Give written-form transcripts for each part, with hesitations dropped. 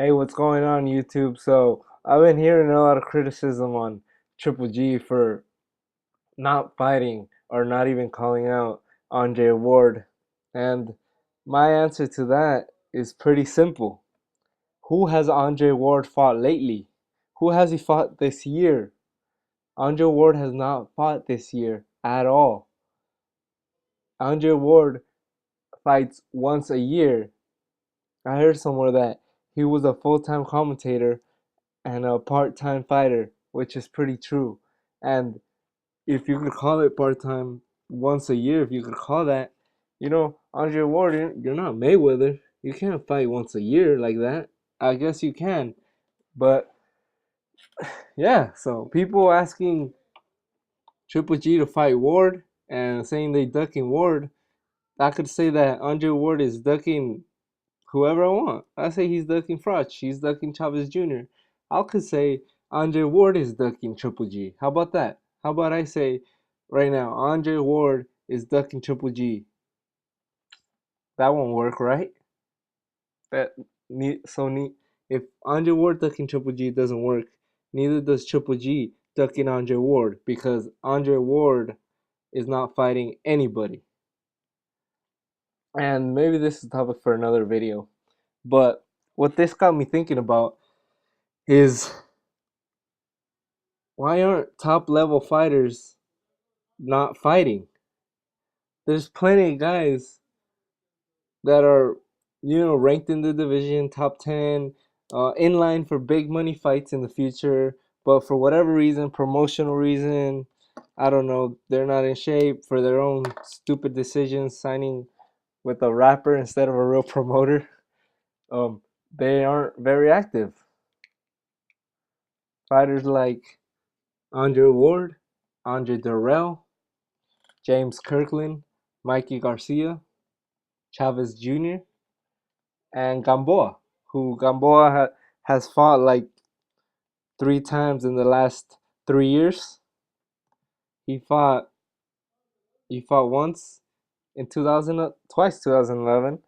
Hey, what's going on, YouTube? So, I've been hearing a lot of criticism on Triple G for not fighting or not even calling out Andre Ward. And my answer to that is pretty simple. Who has Andre Ward fought lately? Who has he fought this year? Andre Ward has not fought this year at all. Andre Ward fights once a year. I heard somewhere that he was a full-time commentator and a part-time fighter, which is pretty true. And if you could call it part-time once a year, if you could call that, Andre Ward, you're not Mayweather. You can't fight once a year like that. I guess you can, but yeah. So people asking Triple G to fight Ward and saying they ducking Ward, I could say that Andre Ward is ducking whoever I want. I say he's ducking Froch. He's ducking Chavez Jr. I could say Andre Ward is ducking Triple G. How about that? How about I say right now, Andre Ward is ducking Triple G. That won't work, right? That if Andre Ward ducking Triple G doesn't work, neither does Triple G ducking Andre Ward because Andre Ward is not fighting anybody. And maybe this is a topic for another video. But what this got me thinking about is why aren't top level fighters not fighting? There's plenty of guys that are, ranked in the division, top 10, in line for big money fights in the future, but for whatever reason, promotional reason, I don't know, they're not in shape for their own stupid decisions, signing with a rapper instead of a real promoter. Um, they aren't very active. Fighters like Andre Ward, Andre Durrell, James Kirkland, Mikey Garcia, Chavez Jr., and Gamboa, who has fought like 3 times in the last 3 years. He fought he fought once in 2000, twice 2011,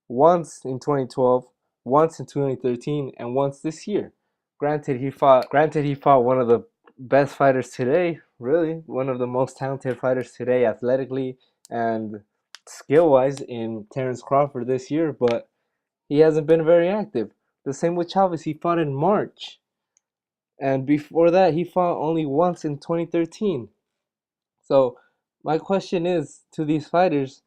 once in 2012, once in 2013, and once this year. Granted he fought one of the best fighters today, really, one of the most talented fighters today athletically and skill-wise in Terrence Crawford this year, but he hasn't been very active. The same with Chavez. He fought in March. And before that, he fought only once in 2013. So, my question is to these fighters,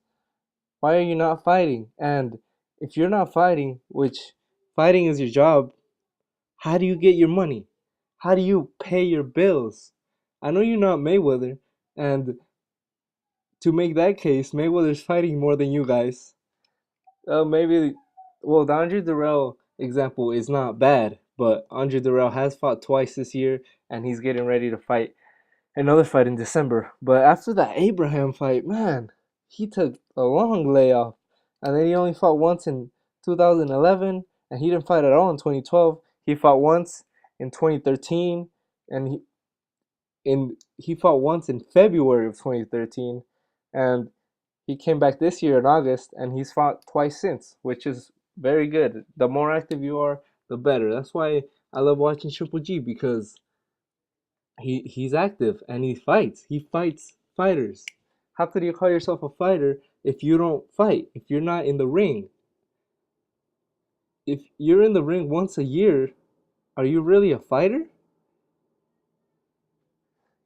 why are you not fighting? And if you're not fighting, which fighting is your job, how do you get your money? How do you pay your bills? I know you're not Mayweather, and to make that case, Mayweather's fighting more than you guys. Maybe, well, the Andre Durrell example is not bad, but Andre Durrell has fought twice this year, and he's getting ready to fight another fight in December. But after that Abraham fight, man, he took a long layoff, and then he only fought once in 2011, and he didn't fight at all in 2012. He fought once in 2013, and he fought once in February of 2013, and he came back this year in August, and he's fought twice since, which is very good. The more active you are, the better. That's why I love watching Triple G because he's active and he fights. He fights fighters. How could you call yourself a fighter if you don't fight? If you're not in the ring? If you're in the ring once a year, are you really a fighter?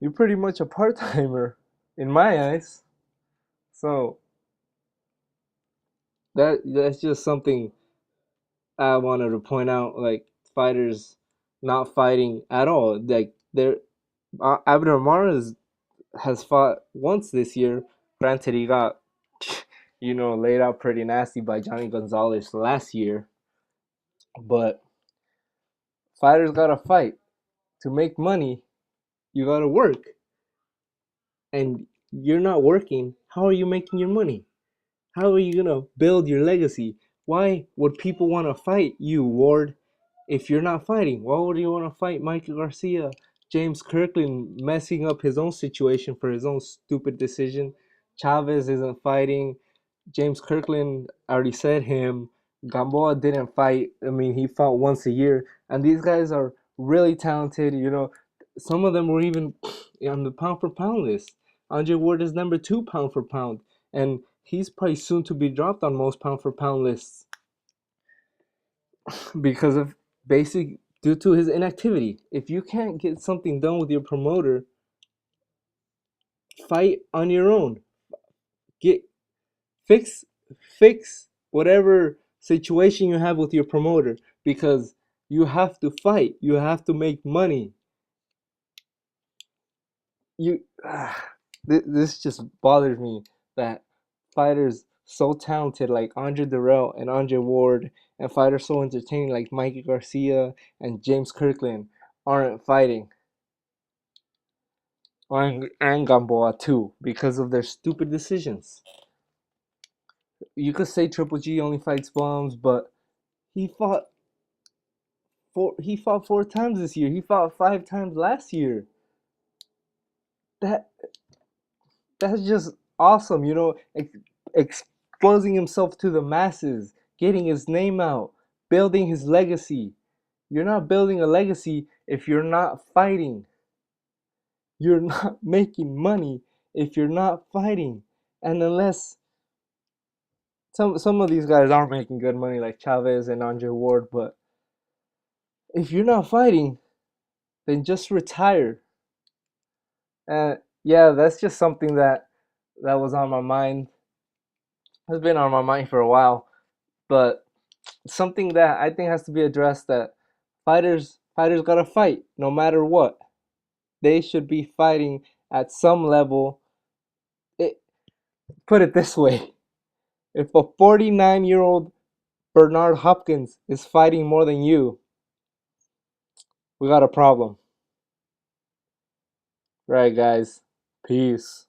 You're pretty much a part-timer in my eyes. So that's just something I wanted to point out, like fighters not fighting at all. Like they're Abner Mares has fought once this year. Granted, he got laid out pretty nasty by Johnny Gonzalez last year, but fighters gotta fight to make money. You gotta work, and you're not working. How are you making your money? How are you gonna build your legacy? Why would people want to fight you, Ward, if you're not fighting? Why would you want to fight Mikey Garcia, James Kirkland messing up his own situation for his own stupid decision? Chavez isn't fighting. James Kirkland, I already said him. Gamboa didn't fight. I mean, he fought once a year, and these guys are really talented. Some of them were even on the pound for pound list. Andre Ward is number two pound for pound, and he's probably soon to be dropped on most pound for pound lists because of basic due to his inactivity. If you can't get something done with your promoter, fight on your own. Get fix fix whatever situation you have with your promoter because you have to fight. You have to make money. You this just bothers me that fighters so talented like Andre Durrell and Andre Ward and fighters so entertaining like Mikey Garcia and James Kirkland aren't fighting. And Gamboa too because of their stupid decisions. You could say Triple G only fights bums, but he fought he fought 4 times this year. He fought 5 times last year. That that's just awesome, exposing himself to the masses, getting his name out, building his legacy. You're not building a legacy if you're not fighting. You're not making money if you're not fighting. And unless some of these guys are making good money like Chavez and Andre Ward, but if you're not fighting, then just retire. And yeah, that's just something that was on my mind. Has been on my mind for a while, but something that I think has to be addressed that fighters gotta fight no matter what. They should be fighting at some level. It, put it this way: if a 49-year-old Bernard Hopkins is fighting more than you, we got a problem. Right, guys. Peace.